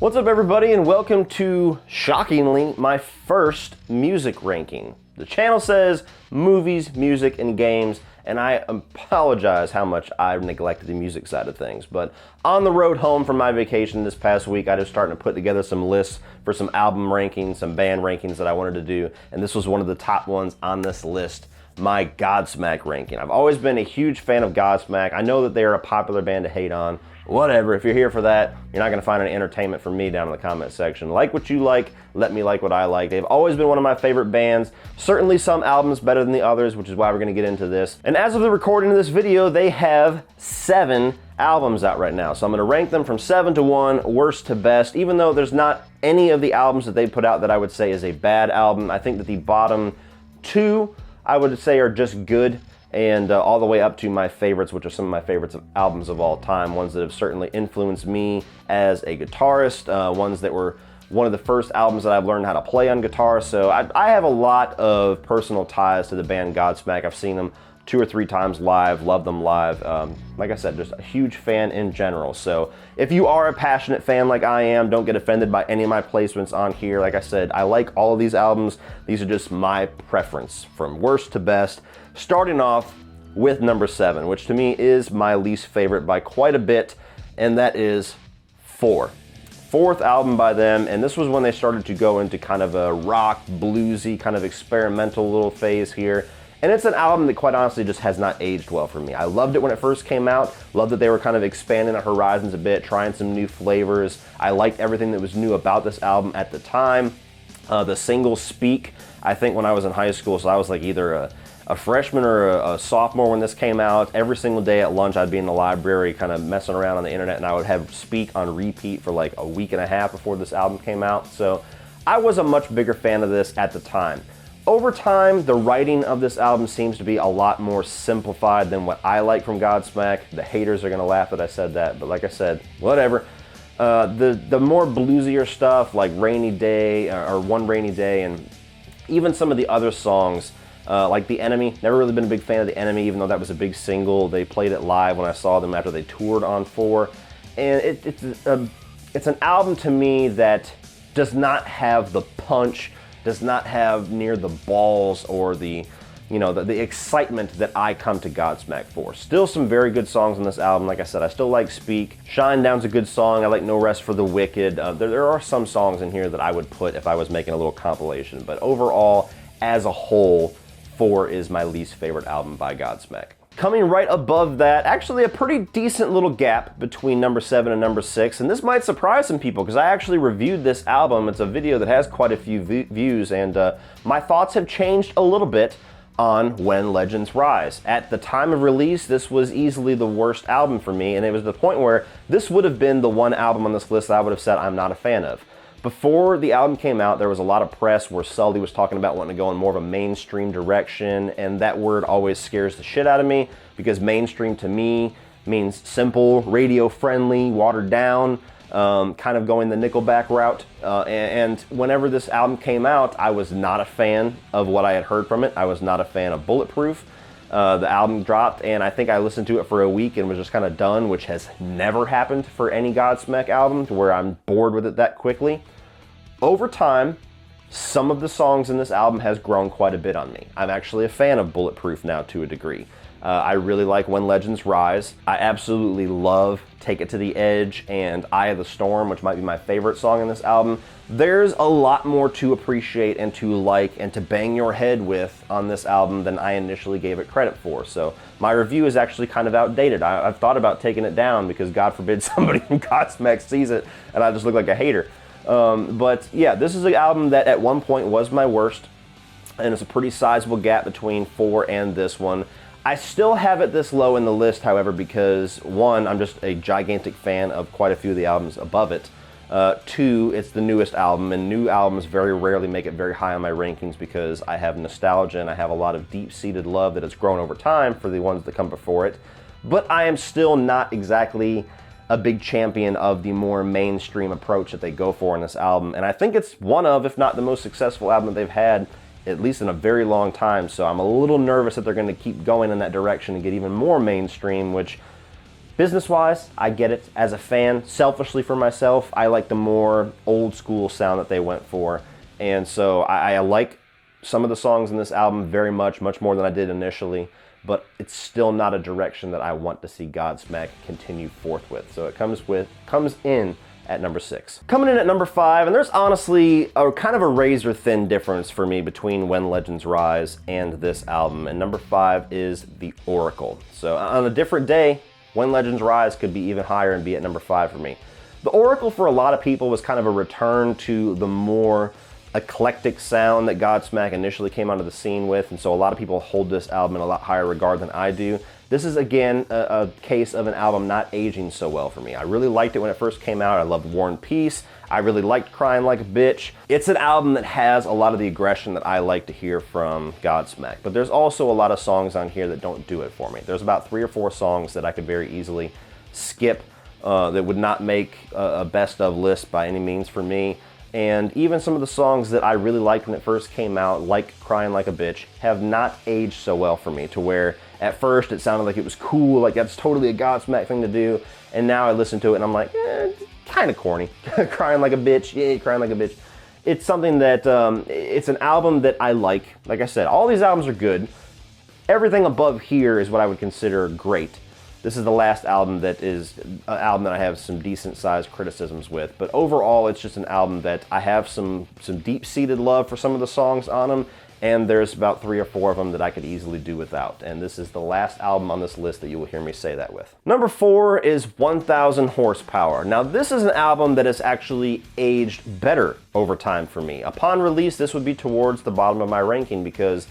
What's up, everybody, and welcome to, shockingly, my first music ranking. The channel says movies, music, and games, and I apologize how much I've neglected the music side of things. But on the road home from my vacation this past week, I just started to put together some lists for some album rankings, some band rankings that I wanted to do, and this was one of the top ones on this list, my Godsmack ranking. I've always been a huge fan of Godsmack. I know that they are a popular band to hate on. Whatever, if you're here for that, you're not gonna find any entertainment from me down in the comment section. Like what you like, let me like what I like. They've always been one of my favorite bands. Certainly some albums better than the others, which is why we're gonna get into this. And as of the recording of this video, they have 7 albums out right now. So I'm gonna rank them from 7 to 1, worst to best, even though there's not any of the albums that they put out that I would say is a bad album. I think that the bottom 2, I would say, are just good, and all the way up to my favorites, which are some of my favorites of albums of all time, ones that have certainly influenced me as a guitarist, ones that were one of the first albums that I've learned how to play on guitar. So I have a lot of personal ties to the band Godsmack. I've seen them 2 or 3 times live, love them live. Like I said, just a huge fan in general. So if you are a passionate fan like I am, don't get offended by any of my placements on here. Like I said, I like all of these albums. These are just my preference from worst to best. Starting off with number 7, which to me is my least favorite by quite a bit, and that is 4. 4th album by them, and this was when they started to go into kind of a rock, bluesy, kind of experimental little phase here. And it's an album that quite honestly just has not aged well for me. I loved it when it first came out, loved that they were kind of expanding the horizons a bit, trying some new flavors. I liked everything that was new about this album at the time. The single Speak, I think when I was in high school, so I was like either a freshman or a sophomore when this came out. Every single day at lunch, I'd be in the library kind of messing around on the internet, and I would have Speak on repeat for like a week and a half before this album came out. So I was a much bigger fan of this at the time. Over time, the writing of this album seems to be a lot more simplified than what I like from Godsmack. The haters are gonna laugh that I said that, but like I said, whatever. The more bluesier stuff like Rainy Day or One Rainy Day, and even some of the other songs, like The Enemy. Never really been a big fan of The Enemy, even though that was a big single. They played it live when I saw them after they toured on 4. And it's an album to me that does not have the punch, does not have near the balls or the excitement that I come to Godsmack for. Still some very good songs on this album. Like I said, I still like Speak. Shinedown's a good song. I like No Rest for the Wicked. There are some songs in here that I would put if I was making a little compilation. But overall, as a whole, 4 is my least favorite album by Godsmack. Coming right above that, actually a pretty decent little gap between number 7 and number 6, and this might surprise some people because I actually reviewed this album. It's a video that has quite a few views, and my thoughts have changed a little bit on When Legends Rise. At the time of release, this was easily the worst album for me, and it was the point where this would have been the one album on this list that I would have said I'm not a fan of. Before the album came out, there was a lot of press where Sully was talking about wanting to go in more of a mainstream direction, and that word always scares the shit out of me because mainstream to me means simple, radio-friendly, watered down, kind of going the Nickelback route. And whenever this album came out, I was not a fan of what I had heard from it. I was not a fan of Bulletproof. The album dropped, and I think I listened to it for a week and was just kind of done, which has never happened for any Godsmack album, to where I'm bored with it that quickly. Over time, some of the songs in this album has grown quite a bit on me. I'm actually a fan of Bulletproof now to a degree. I really like When Legends Rise. I absolutely love Take It to the Edge and Eye of the Storm, which might be my favorite song in this album. There's a lot more to appreciate and to like and to bang your head with on this album than I initially gave it credit for. So my review is actually kind of outdated. I've thought about taking it down because God forbid somebody from Godsmack sees it and I just look like a hater. But yeah, this is an album that at one point was my worst, and it's a pretty sizable gap between 4 and this one. I still have it this low in the list, however, because 1, I'm just a gigantic fan of quite a few of the albums above it. 2, it's the newest album, and new albums very rarely make it very high on my rankings because I have nostalgia and I have a lot of deep-seated love that has grown over time for the ones that come before it. But I am still not exactly a big champion of the more mainstream approach that they go for in this album, and I think it's one of, if not the most successful album they've had at least in a very long time. So I'm a little nervous that they're going to keep going in that direction and get even more mainstream, which Business-wise, I get it. As a fan, selfishly for myself, I like the more old school sound that they went for. And so I like some of the songs in this album very much more than I did initially, but it's still not a direction that I want to see Godsmack continue forth with. So it comes in at number 6. Coming in at number 5, and there's honestly a kind of a razor thin difference for me between When Legends Rise and this album. And number 5 is The Oracle. So on a different day, When Legends Rise could be even higher and be at number 5 for me. The Oracle for a lot of people was kind of a return to the more eclectic sound that Godsmack initially came onto the scene with, and so a lot of people hold this album in a lot higher regard than I do. This is, again, a case of an album not aging so well for me. I really liked it when it first came out. I loved War and Peace. I really liked Crying Like a Bitch. It's an album that has a lot of the aggression that I like to hear from Godsmack, but there's also a lot of songs on here that don't do it for me. There's about 3 or 4 songs that I could very easily skip that would not make a best of list by any means for me. And even some of the songs that I really liked when it first came out, like Crying Like a Bitch, have not aged so well for me, to where at first it sounded like it was cool, like that's totally a Godsmack thing to do, and now I listen to it and I'm like, kind of corny. Crying Like a Bitch, yeah, Crying Like a Bitch. It's something that, it's an album that I like. Like I said, all these albums are good. Everything above here is what I would consider great. This is the last album that is an album that I have some decent sized criticisms with, but overall it's just an album that I have some deep-seated love for some of the songs on them, and there's about 3 or 4 of them that I could easily do without, and this is the last album on this list that you will hear me say that with. Number 4 is 1000 Horsepower. Now this is an album that has actually aged better over time for me. Upon release, this would be towards the bottom of my ranking because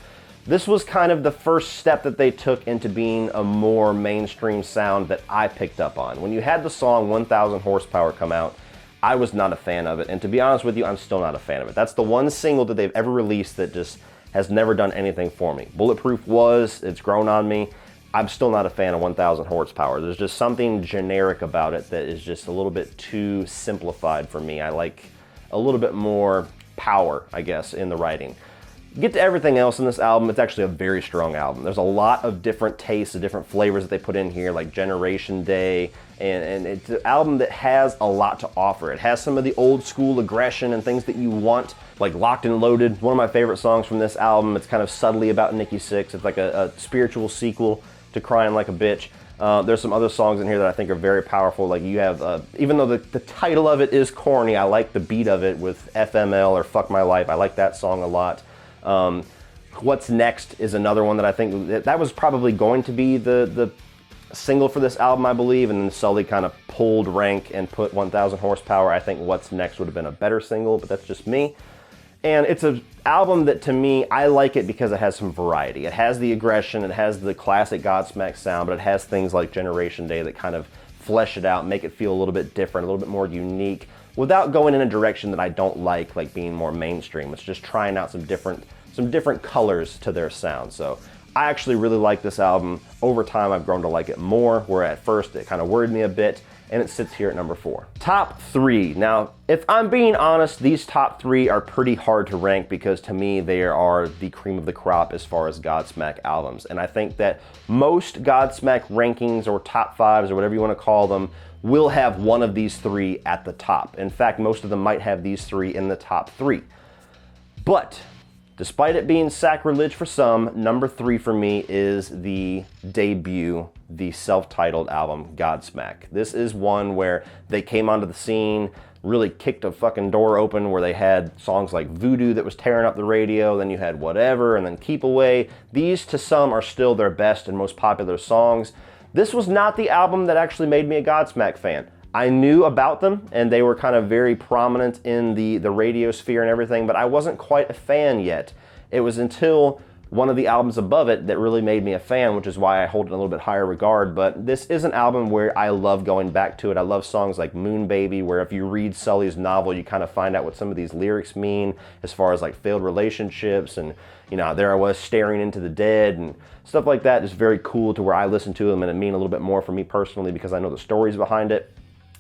this was kind of the first step that they took into being a more mainstream sound that I picked up on. When you had the song 1000 Horsepower come out, I was not a fan of it, and to be honest with you, I'm still not a fan of it. That's the one single that they've ever released that just has never done anything for me. Bulletproof it's grown on me. I'm still not a fan of 1000 Horsepower. There's just something generic about it that is just a little bit too simplified for me. I like a little bit more power, I guess, in the writing. Get to everything else in this album, it's actually a very strong album. There's a lot of different tastes, of different flavors that they put in here, like Generation Day, and it's an album that has a lot to offer. It has some of the old school aggression and things that you want, like Locked and Loaded, one of my favorite songs from this album. It's kind of subtly about Nikki Sixx. It's like a spiritual sequel to Crying Like a Bitch. There's some other songs in here that I think are very powerful. Like you have, even though the title of it is corny, I like the beat of it with FML or Fuck My Life. I like that song a lot. What's Next is another one that I think that was probably going to be the single for this album, I believe, and then Sully kind of pulled rank and put 1000 Horsepower. I think What's Next would have been a better single, but that's just me. And it's an album that, to me, I like it because it has some variety. It has the aggression, it has the classic Godsmack sound, but it has things like Generation Day that kind of flesh it out, make it feel a little bit different, a little bit more unique, without going in a direction that I don't like being more mainstream. It's just trying out some different colors to their sound. So I actually really like this album. Over time, I've grown to like it more, where at first it kind of worried me a bit, and it sits here at number 4. Top 3. Now, if I'm being honest, these top 3 are pretty hard to rank because to me, they are the cream of the crop as far as Godsmack albums. And I think that most Godsmack rankings or top 5s or whatever you want to call them will have one of these 3 at the top. In fact, most of them might have these 3 in the top 3. But despite it being sacrilege for some, number 3 for me is the debut, the self-titled album, Godsmack. This is one where they came onto the scene, really kicked a fucking door open, where they had songs like Voodoo that was tearing up the radio, then you had Whatever, and then Keep Away. These, to some, are still their best and most popular songs. This was not the album that actually made me a Godsmack fan. I knew about them, and they were kind of very prominent in the radio sphere and everything, but I wasn't quite a fan yet. It was until one of the albums above it that really made me a fan, which is why I hold it in a little bit higher regard. But this is an album where I love going back to it. I love songs like Moon Baby, where if you read Sully's novel, you kind of find out what some of these lyrics mean as far as like failed relationships, and you know, there I was staring into the dead and stuff like that. Is very cool to where I listen to them and it mean a little bit more for me personally because I know the stories behind it.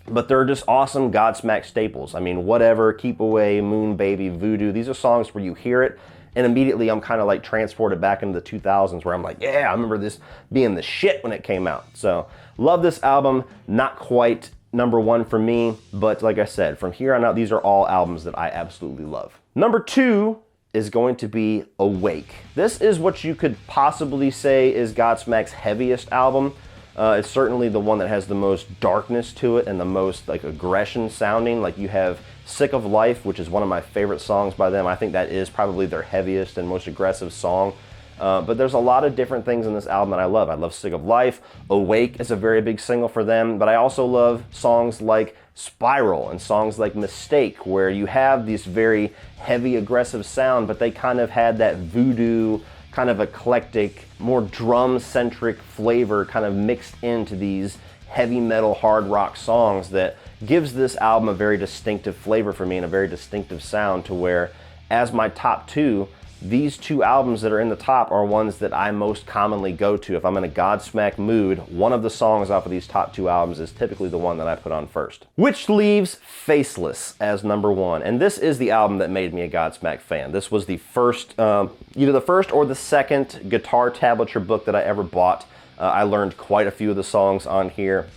But they're just awesome Godsmack staples. I mean, Whatever, Keep Away, Moon Baby, Voodoo, these are songs where you hear it and immediately I'm kind of like transported back into the 2000s where I'm like, yeah, I remember this being the shit when it came out. So love this album. Not quite number one for me, but like I said, from here on out, these are all albums that I absolutely love. Number two is going to be Awake. This is what you could possibly say is Godsmack's heaviest album. It's certainly the one that has the most darkness to it and the most like aggression sounding. Like you have Sick of Life, which is one of my favorite songs by them. I think that is probably their heaviest and most aggressive song. But there's a lot of different things in this album that I love. I love Sick of Life. Awake is a very big single for them, but I also love songs like Spiral and songs like Mistake, where you have this very heavy, aggressive sound, but they kind of had that voodoo, kind of eclectic, more drum-centric flavor kind of mixed into these heavy metal, hard rock songs that gives this album a very distinctive flavor for me and a very distinctive sound, to where, as my top two, these two albums that are in the top are ones that I most commonly go to. If I'm in a Godsmack mood, one of the songs off of these top two albums is typically the one that I put on first. Which leaves Faceless as number one. And this is the album that made me a Godsmack fan. This was the first, either the first or the second guitar tablature book that I ever bought. I learned quite a few of the songs on here.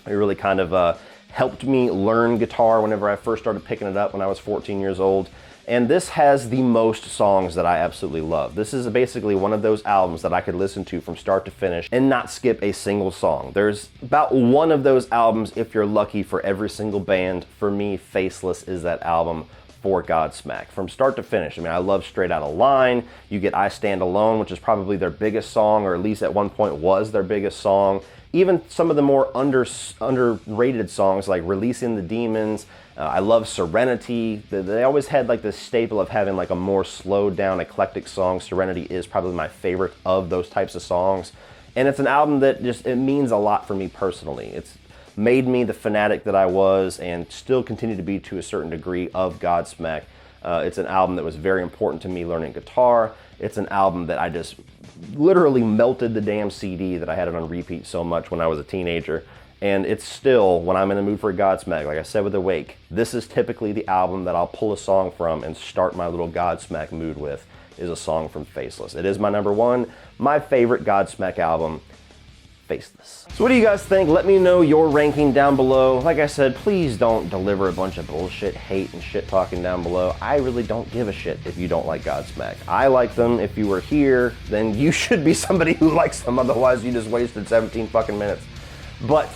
It really kind of helped me learn guitar whenever I first started picking it up when I was 14 years old. And this has the most songs that I absolutely love. This is basically one of those albums that I could listen to from start to finish and not skip a single song. There's about one of those albums, if you're lucky, for every single band. For me, Faceless is that album for Godsmack. From start to finish, I mean, I love Straight Outta Line. You get I Stand Alone, which is probably their biggest song, or at least at one point was their biggest song. Even some of the more underrated songs like Releasing the Demons. I love Serenity. They always had like this staple of having like a more slowed down, eclectic song. Serenity is probably my favorite of those types of songs. And it's an album that it means a lot for me personally. It's made me the fanatic that I was and still continue to be to a certain degree of Godsmack. It's an album that was very important to me learning guitar. It's an album that I just literally melted the damn CD that I had it on repeat so much when I was a teenager. And it's still, when I'm in the mood for a Godsmack, like I said with Awake, this is typically the album that I'll pull a song from and start my little Godsmack mood with, is a song from Faceless. It is my number one, my favorite Godsmack album, Faceless. So what do you guys think? Let me know your ranking down below. Like I said, please don't deliver a bunch of bullshit, hate, and shit talking down below. I really don't give a shit if you don't like Godsmack. I like them. If you were here, then you should be somebody who likes them. Otherwise, you just wasted 17 fucking minutes. But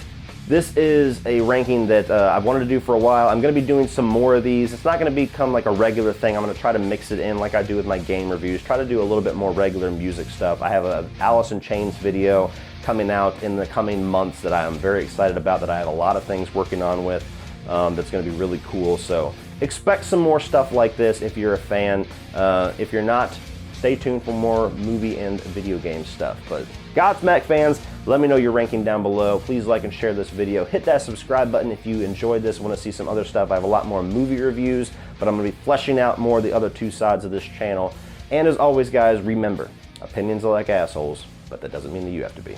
this is a ranking that I've wanted to do for a while. I'm going to be doing some more of these. It's not going to become like a regular thing. I'm going to try to mix it in like I do with my game reviews. Try to do a little bit more regular music stuff. I have a Alice in Chains video coming out in the coming months that I am very excited about, that I have a lot of things working on with. That's going to be really cool. So expect some more stuff like this if you're a fan. If you're not, stay tuned for more movie and video game stuff. But Godsmack fans, let me know your ranking down below. Please like and share this video. Hit that subscribe button if you enjoyed this, want to see some other stuff. I have a lot more movie reviews, but I'm going to be fleshing out more of the other two sides of this channel. And as always, guys, remember, opinions are like assholes, but that doesn't mean that you have to be.